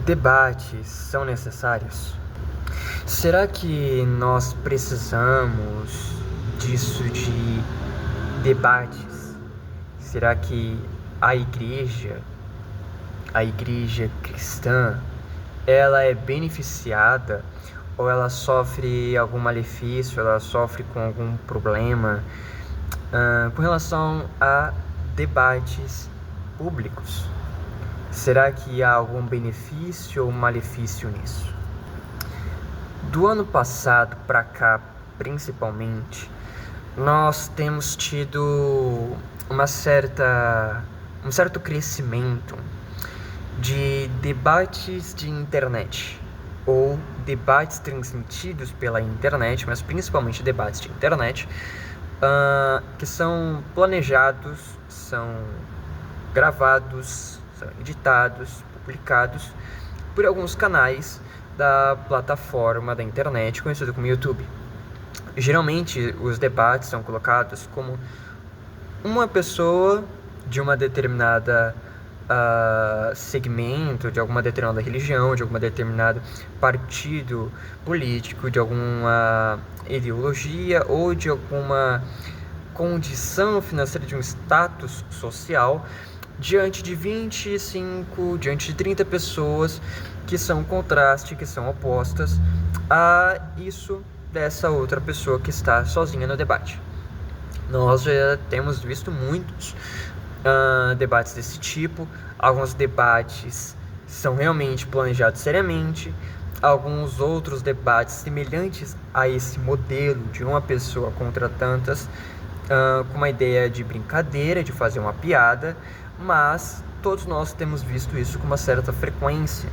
Debates são necessários? Será que nós precisamos disso de debates? Será que a igreja cristã, ela é beneficiada ou ela sofre algum malefício, ela sofre com algum problema com relação a debates públicos? Será que há algum benefício ou malefício nisso? Do ano passado para cá, principalmente, nós temos tido um certo crescimento de debates de internet, ou debates transmitidos pela internet, mas principalmente debates de internet, que são planejados, são gravados, são editados, publicados por alguns canais da plataforma da internet conhecido como YouTube. Geralmente os debates são colocados como uma pessoa de uma determinada segmento, de alguma determinada religião, de algum determinado partido político, de alguma ideologia ou de alguma condição financeira, de um status social, diante de 25, diante de 30 pessoas que são contraste, que são opostas a isso dessa outra pessoa que está sozinha no debate. Nós já temos visto muitos debates desse tipo. Alguns debates são realmente planejados seriamente, alguns outros debates semelhantes a esse modelo de uma pessoa contra tantas, com uma ideia de brincadeira, de fazer uma piada, mas todos nós temos visto isso com uma certa frequência.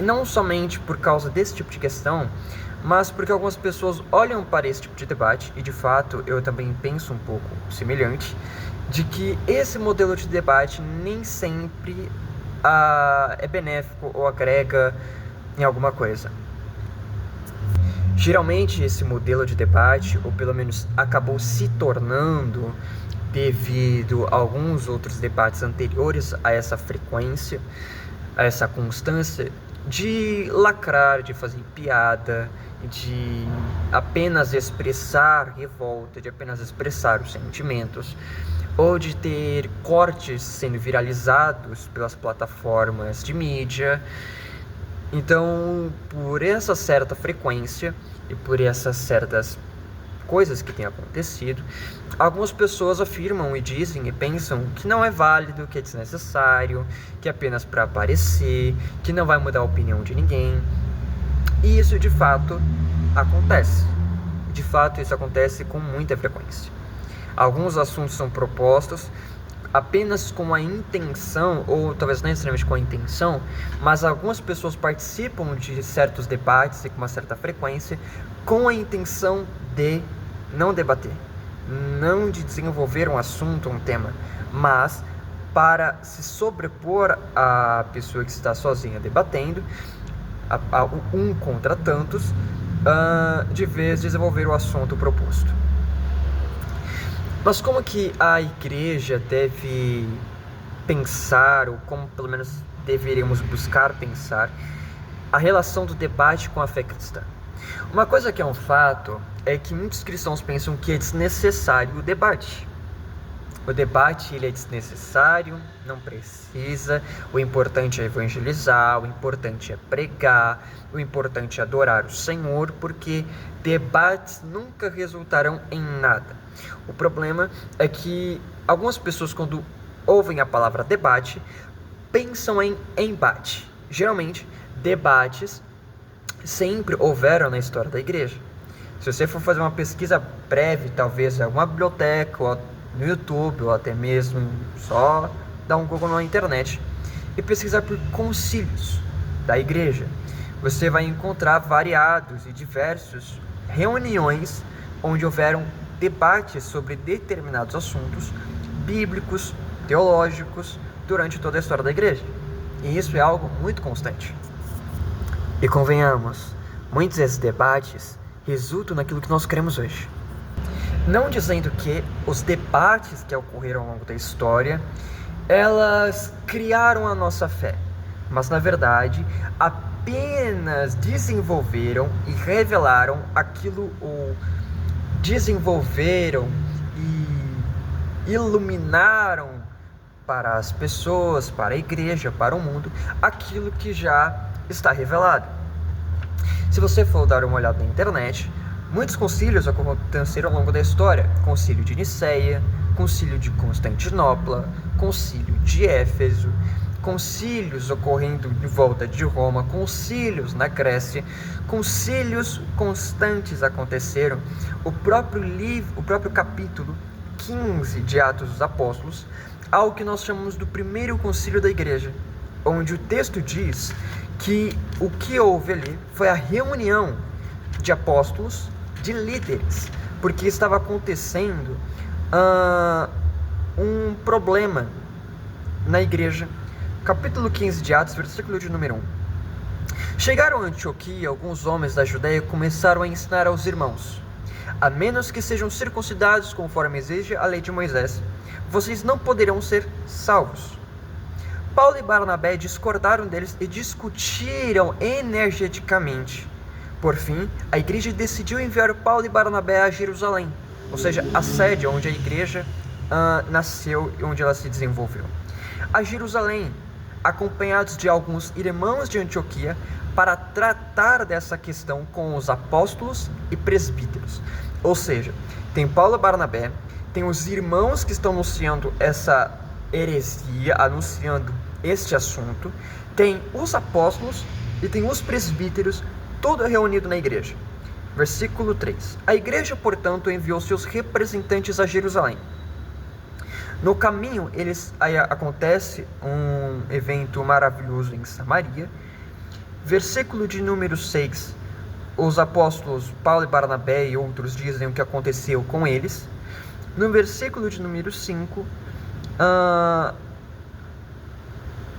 Não somente por causa desse tipo de questão, mas porque algumas pessoas olham para esse tipo de debate, e de fato eu também penso um pouco semelhante, de que esse modelo de debate nem sempre é benéfico ou agrega em alguma coisa. Geralmente esse modelo de debate, ou pelo menos acabou se tornando devido a alguns outros debates anteriores a essa frequência, a essa constância, de lacrar, de fazer piada, de apenas expressar revolta, de apenas expressar os sentimentos, ou de ter cortes sendo viralizados pelas plataformas de mídia. Então, por essa certa frequência e por essas certas coisas que têm acontecido, algumas pessoas afirmam e dizem e pensam que não é válido, que é desnecessário, que é apenas para aparecer, que não vai mudar a opinião de ninguém. E isso de fato acontece. De fato, isso acontece com muita frequência. Alguns assuntos são propostos apenas com a intenção, ou talvez não necessariamente com a intenção, mas algumas pessoas participam de certos debates e com uma certa frequência com a intenção de não debater, não de desenvolver um assunto, um tema, mas para se sobrepor à pessoa que está sozinha debatendo, a um contra tantos, de vez desenvolver o assunto proposto. Mas como que a igreja deve pensar, ou como pelo menos deveríamos buscar pensar, a relação do debate com a fé cristã? Uma coisa que é um fato é que muitos cristãos pensam que é desnecessário o debate. O debate ele é desnecessário, não precisa, o importante é evangelizar, o importante é pregar, o importante é adorar o Senhor, porque debates nunca resultarão em nada. O problema é que algumas pessoas, quando ouvem a palavra debate, pensam em embate. Geralmente, debates sempre houveram na história da igreja. Se você for fazer uma pesquisa breve, talvez em alguma biblioteca, ou no YouTube, ou até mesmo só dar um Google na internet e pesquisar por concílios da igreja, você vai encontrar variados e diversos reuniões onde houveram debates sobre determinados assuntos bíblicos, teológicos, durante toda a história da igreja. E isso é algo muito constante. E convenhamos, muitos desses debates resultam naquilo que nós cremos hoje. Não dizendo que os debates que ocorreram ao longo da história, elas criaram a nossa fé. mas na verdade apenas desenvolveram e revelaram aquilo, ou desenvolveram e iluminaram para as pessoas, para a igreja, para o mundo, aquilo que já está revelado. Se você for dar uma olhada na internet, muitos concílios aconteceram ao longo da história. Concílio de Niceia, concílio de Constantinopla, concílio de Éfeso, concílios ocorrendo em volta de Roma, concílios na Grécia, concílios constantes aconteceram. O próprio capítulo 15 de Atos dos Apóstolos, ao que nós chamamos do primeiro concílio da igreja, onde o texto diz que o que houve ali foi a reunião de apóstolos, de líderes, porque estava acontecendo um problema na igreja. Capítulo 15 de Atos, versículo de número 1. Chegaram a Antioquia alguns homens da Judéia e começaram a ensinar aos irmãos: a menos que sejam circuncidados conforme exige a lei de Moisés, vocês não poderão ser salvos. Paulo e Barnabé discordaram deles e discutiram energeticamente. Por fim, a igreja decidiu enviar Paulo e Barnabé a Jerusalém, ou seja, a sede onde a igreja nasceu e onde ela se desenvolveu. A Jerusalém, acompanhados de alguns irmãos de Antioquia, para tratar dessa questão com os apóstolos e presbíteros. Ou seja, tem Paulo e Barnabé, tem os irmãos que estão anunciando essa heresia, anunciando este assunto, tem os apóstolos e tem os presbíteros, tudo reunido na igreja. Versículo 3. A igreja, portanto, enviou seus representantes a Jerusalém. No caminho, aí acontece um evento maravilhoso em Samaria. Versículo de número 6. Os apóstolos Paulo e Barnabé e outros dizem o que aconteceu com eles. No versículo de número 5,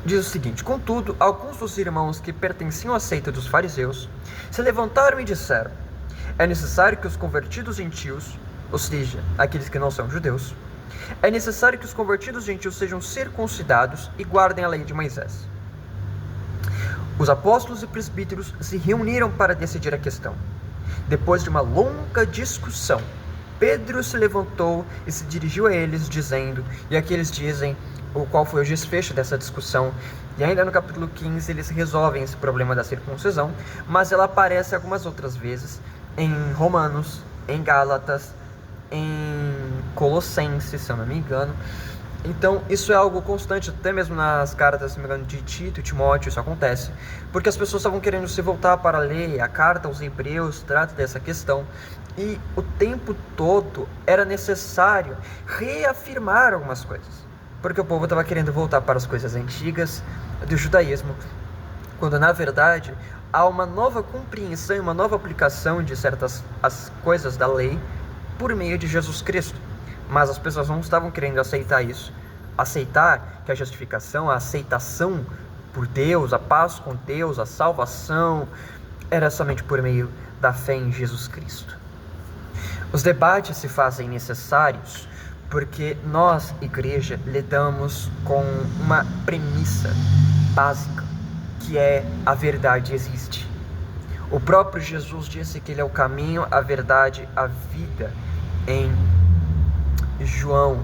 diz o seguinte: contudo, alguns dos irmãos que pertenciam à seita dos fariseus se levantaram e disseram: é necessário que os convertidos gentios, ou seja, aqueles que não são judeus, é necessário que os convertidos gentios sejam circuncidados e guardem a lei de Moisés. Os apóstolos e presbíteros se reuniram para decidir a questão. Depois de uma longa discussão, Pedro se levantou e se dirigiu a eles, dizendo, e aqui eles dizem qual foi o desfecho dessa discussão, e ainda no capítulo 15 eles resolvem esse problema da circuncisão, mas ela aparece algumas outras vezes em Romanos, em Gálatas, em Colossenses, se eu não me engano. Então isso é algo constante, até mesmo nas cartas, se não me engano, de Tito e Timóteo, isso acontece, porque as pessoas estavam querendo se voltar para a lei. A carta aos Hebreus trata dessa questão, e o tempo todo era necessário reafirmar algumas coisas, porque o povo estava querendo voltar para as coisas antigas do judaísmo, quando na verdade há uma nova compreensão e uma nova aplicação de certas as coisas da lei por meio de Jesus Cristo. Mas as pessoas não estavam querendo aceitar isso, aceitar que a justificação, a aceitação por Deus, a paz com Deus, a salvação era somente por meio da fé em Jesus Cristo. Os debates se fazem necessários porque nós, igreja, lidamos com uma premissa básica, que é: a verdade existe. O próprio Jesus disse que ele é o caminho, a verdade, a vida. Em João,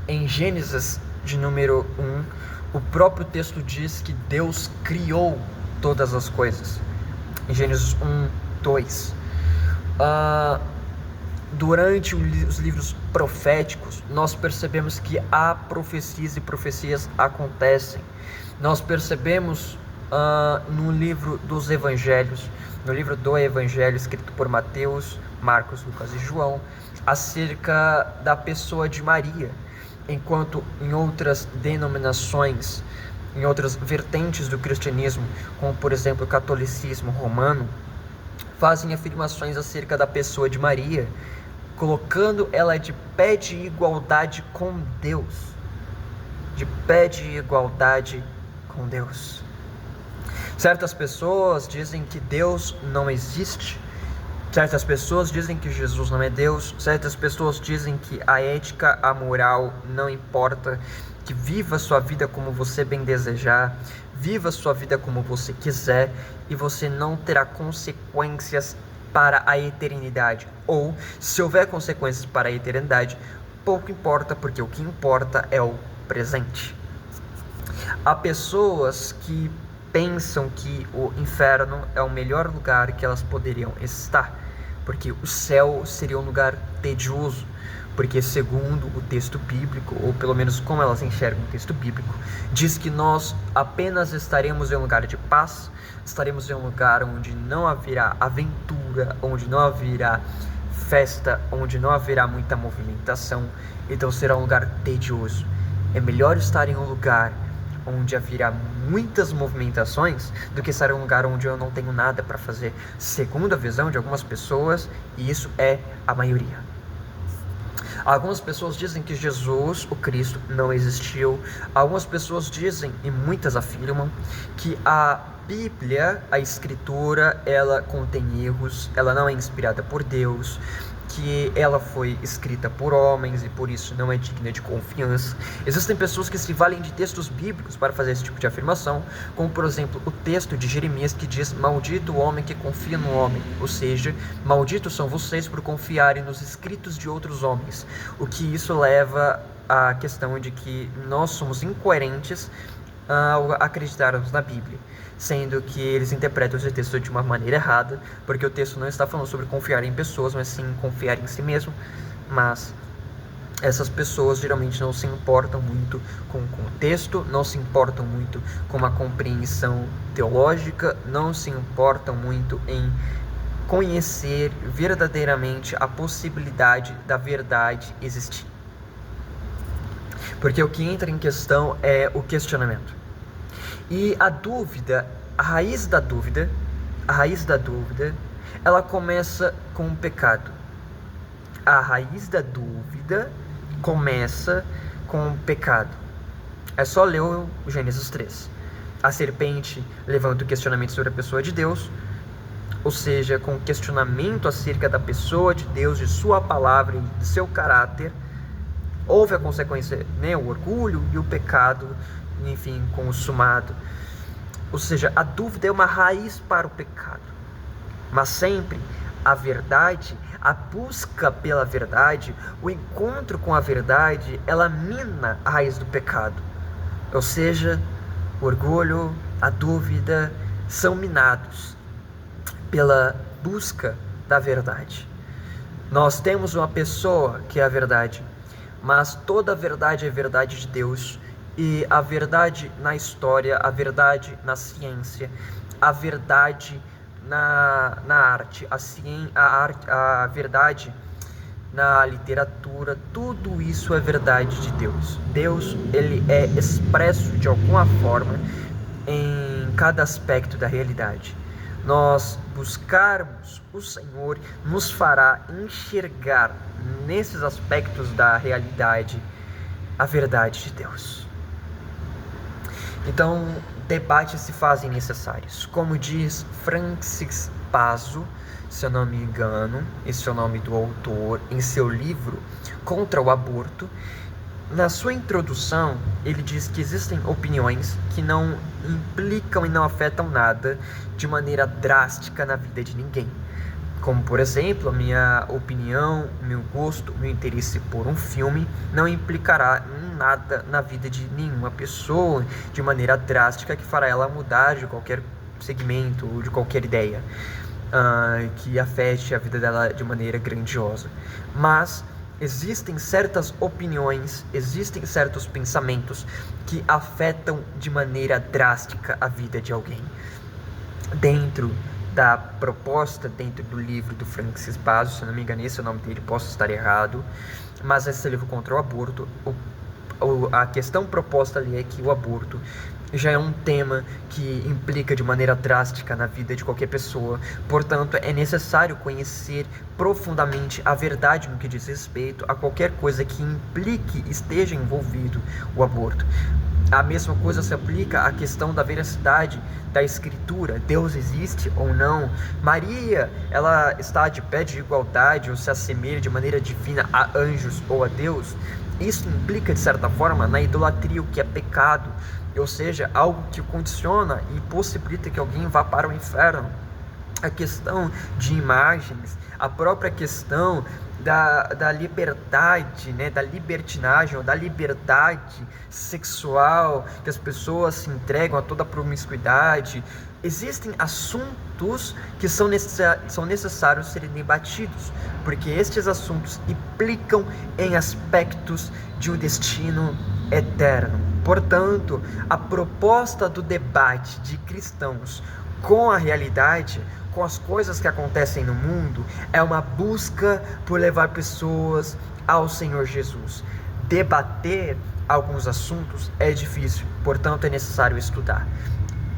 em Gênesis de número 1, o próprio texto diz que Deus criou todas as coisas. Em Gênesis 1, 2. Durante os livros proféticos, nós percebemos que há profecias e profecias acontecem. Nós percebemos no livro dos evangelhos, no livro do Evangelho escrito por Mateus, Marcos, Lucas e João, acerca da pessoa de Maria, enquanto em outras denominações, em outras vertentes do cristianismo, como por exemplo o catolicismo romano, fazem afirmações acerca da pessoa de Maria, colocando ela de pé de igualdade com Deus, de pé de igualdade com Deus. Certas pessoas dizem que Deus não existe, certas pessoas dizem que Jesus não é Deus, certas pessoas dizem que a ética, a moral não importa, que viva sua vida como você bem desejar, viva sua vida como você quiser, e você não terá consequências para a eternidade. Ou, se houver consequências para a eternidade, pouco importa, porque o que importa é o presente. Há pessoas que pensam que o inferno é o melhor lugar que elas poderiam estar, porque o céu seria um lugar tedioso, porque segundo o texto bíblico, ou pelo menos como elas enxergam o texto bíblico, diz que nós apenas estaremos em um lugar de paz, estaremos em um lugar onde não haverá aventura, onde não haverá festa, onde não haverá muita movimentação, então será um lugar tedioso. É melhor estar em um lugar onde haverá muitas movimentações do que estar em um lugar onde eu não tenho nada para fazer, segundo a visão de algumas pessoas, e isso é a maioria. Algumas pessoas dizem que Jesus, o Cristo, não existiu. Algumas pessoas dizem, e muitas afirmam, que a Bíblia, a Escritura, ela contém erros, ela não é inspirada por Deus, que ela foi escrita por homens e por isso não é digna de confiança. Existem pessoas que se valem de textos bíblicos para fazer esse tipo de afirmação, como por exemplo o texto de Jeremias que diz: maldito o homem que confia no homem, ou seja, malditos são vocês por confiarem nos escritos de outros homens. O que isso leva à questão de que nós somos incoerentes ao acreditarmos na Bíblia, sendo que eles interpretam esse texto de uma maneira errada, porque o texto não está falando sobre confiar em pessoas, mas sim confiar em si mesmo. Mas essas pessoas geralmente não se importam muito com o contexto, não se importam muito com a compreensão teológica, não se importam muito em conhecer verdadeiramente a possibilidade da verdade existir. Porque o que entra em questão é o questionamento. E a dúvida, a raiz da dúvida, ela começa com o pecado. A raiz da dúvida começa com o pecado. É só ler o Gênesis 3. A serpente levanta o questionamento sobre a pessoa de Deus, ou seja, com questionamento acerca da pessoa de Deus, de sua palavra e de seu caráter. Houve a consequência, né, o orgulho e o pecado, enfim, consumado. Ou seja, a dúvida é uma raiz para o pecado. Mas sempre a verdade, a busca pela verdade, o encontro com a verdade, ela mina a raiz do pecado. Ou seja, o orgulho, a dúvida são minados pela busca da verdade. Nós temos uma pessoa que é a verdade, mas toda a verdade é verdade de Deus. E a verdade na história, a verdade na ciência, a verdade na arte, a verdade na literatura, tudo isso é verdade de Deus. Deus, ele é expresso de alguma forma em cada aspecto da realidade. Nós buscarmos o Senhor nos fará enxergar nesses aspectos da realidade a verdade de Deus. Então, debates se fazem necessários. Como diz Francis Bazo, se eu não me engano, esse é o nome do autor, em seu livro Contra o Aborto, na sua introdução, ele diz que existem opiniões que não implicam e não afetam nada de maneira drástica na vida de ninguém. Como, por exemplo, a minha opinião, meu gosto, meu interesse por um filme não implicará em nada na vida de nenhuma pessoa de maneira drástica que fará ela mudar de qualquer segmento ou de qualquer ideia que afete a vida dela de maneira grandiosa. Mas existem certas opiniões, existem certos pensamentos que afetam de maneira drástica a vida de alguém. Dentro da proposta, dentro do livro do Francis Bazo, se eu não me engano, esse é o nome dele, posso estar errado, mas esse livro Contra o Aborto, a questão proposta ali é que o aborto já é um tema que implica de maneira drástica na vida de qualquer pessoa, portanto é necessário conhecer profundamente a verdade no que diz respeito a qualquer coisa que implique, esteja envolvido o aborto. A mesma coisa se aplica à questão da veracidade da Escritura. Deus existe ou não? Maria, ela está de pé de igualdade ou se assemelha de maneira divina a anjos ou a Deus? Isso implica, de certa forma, na idolatria, o que é pecado, ou seja, algo que condiciona e possibilita que alguém vá para o inferno. A questão de imagens, a própria questão da liberdade, né, da libertinagem ou da liberdade sexual, que as pessoas se entregam a toda a promiscuidade. Existem assuntos que são necessários serem debatidos, porque estes assuntos implicam em aspectos de um destino eterno. Portanto, a proposta do debate de cristãos com a realidade, com as coisas que acontecem no mundo, é uma busca por levar pessoas ao Senhor Jesus. Debater alguns assuntos é difícil, portanto é necessário estudar.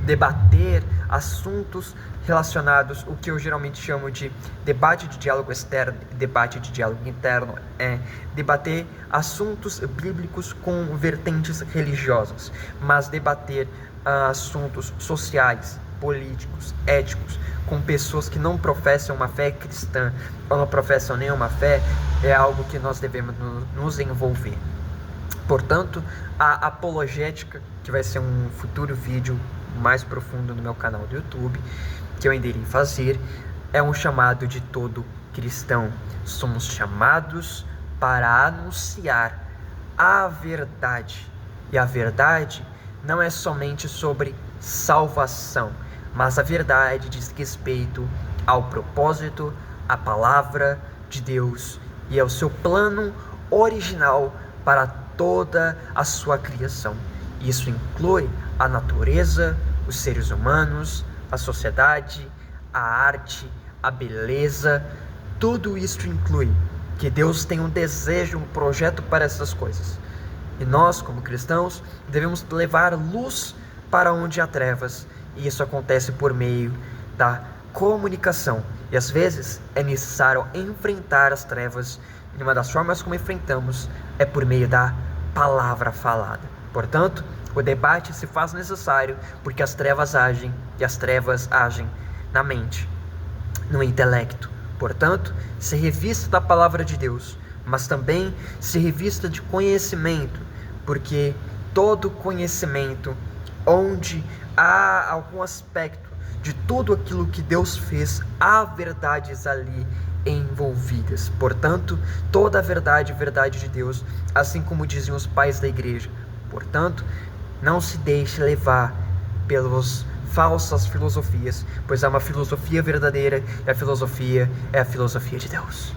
Debater assuntos relacionados, o que eu geralmente chamo de debate de diálogo externo, debate de diálogo interno, é debater assuntos bíblicos com vertentes religiosas, mas debater assuntos sociais, políticos, éticos, com pessoas que não professam uma fé cristã ou não professam nenhuma fé, é algo que nós devemos nos envolver. Portanto, a apologética, que vai ser um futuro vídeo mais profundo no meu canal do YouTube, que eu ainda irei fazer, é um chamado de todo cristão. Somos chamados para anunciar a verdade. E a verdade não é somente sobre salvação, mas a verdade diz respeito ao propósito, à palavra de Deus e ao seu plano original para toda a sua criação. Isso inclui a natureza, os seres humanos, a sociedade, a arte, a beleza. Tudo isso inclui que Deus tem um desejo, um projeto para essas coisas. E nós, como cristãos, devemos levar luz para onde há trevas. E isso acontece por meio da comunicação. E às vezes é necessário enfrentar as trevas. E uma das formas como enfrentamos é por meio da palavra falada. Portanto, o debate se faz necessário porque as trevas agem, e as trevas agem na mente, no intelecto. Portanto, se revista da palavra de Deus, mas também se revista de conhecimento, porque todo conhecimento onde há algum aspecto de tudo aquilo que Deus fez, há verdades ali envolvidas. Portanto, toda a verdade de Deus, assim como diziam os pais da igreja. Portanto, não se deixe levar pelas falsas filosofias, pois há uma filosofia verdadeira, e a filosofia é a filosofia de Deus.